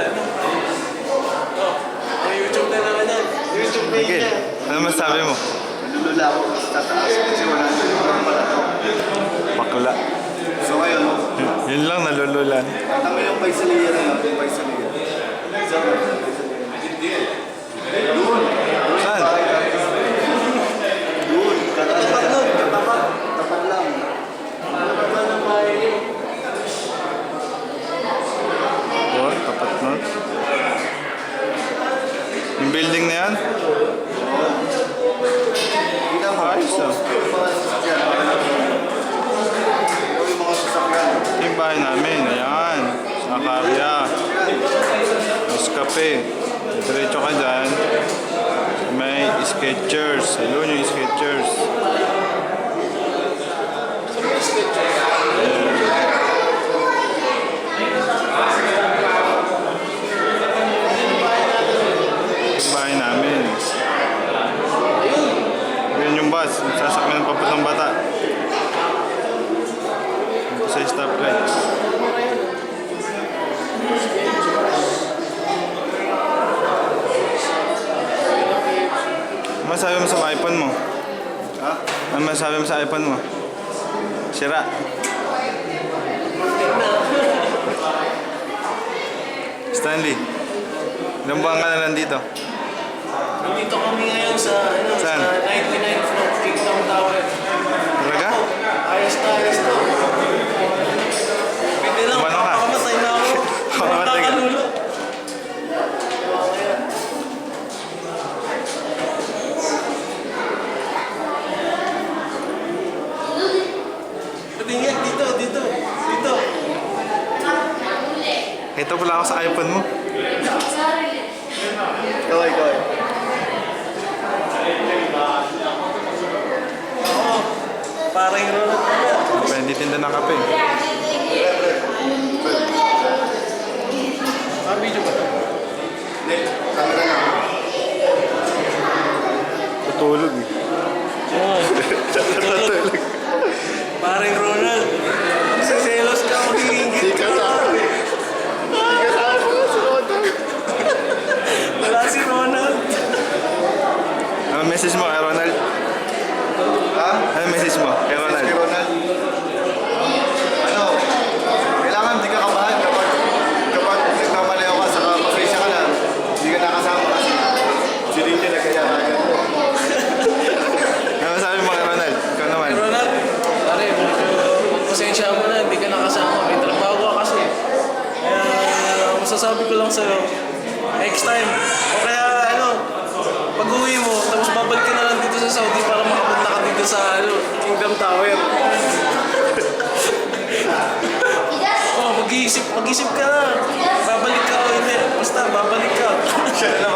ano. Oh, may YouTube na naman yan. YouTube na Okay. yan. Ano masabi mo? Nalulula ako sa taas kasi wala na pala. Bakla. So ngayon, Yun lang, nalululan. tama yung paisaliya na yun, yung paisaliya. So, doon. Saan? Doon. Tapat nun. Tapat. Tapat lang. Tapat lang ng bahay niyo. Doon, tapat nun. Yung building na yan? Kita mo, Ayos ah. yung mga sasakyan. Yung mga sasakyan. Yung bahay namin, ayan. Sa Karya. Mas kape. Diretso ka dyan. May Skechers. Ayun yung Skechers. Yung bahay namin. Yun yung bus. Sasakyan papuntang Bata. Sa stoplight. Ano masabi mo sa iPhone mo? Ha? Ano masabi mo sa iPhone mo? Sira. Stanley, ilang buwan ka na lang dito? Nandito kami ngayon sa, ano, Saan? sa 99th floor, Kingdom Tower. Talaga? Ayos na ayos to. Pwede lang, Umano ka? makamatay na ako. Makamatay ka? Nakakalulo. Patingin, dito, dito, dito. Ito pala ako sa iPhone mo. Kaway, kaway. Oo, parang Ronald. Pwede tinda ng kape. Video ba ito? Hindi, camera na. Tutulog eh. Oo. Tutulog. Parang Ronald. Magsiselos ka, magigingit ka. Wala si Ronald. Ano message mo kay Ronald? Ha? Ano message mo kay Ronald? Si Ronald. Ano? Kailangan di ka kabahan kapag nagmamalayo ka, saka pasensya ka na. Hindi ka nakasama kasi si Rindy na kaya agad. Ano masabi mo kay Ronald? Ikaw naman. Ronald, pare, pasensya mo na, hindi ka nakasama. May trabaho ka kasi. Kaya masasabi ko lang sa'yo, next time, o kaya ano, pag-uwi mo, tapos babalik ka na lang dito sa Saudi para makapunta ka dito sa ano, Kingdom Tower. Mag-iisip ka na. Babalik ka o hindi. Basta, babalik ka. Siya na lang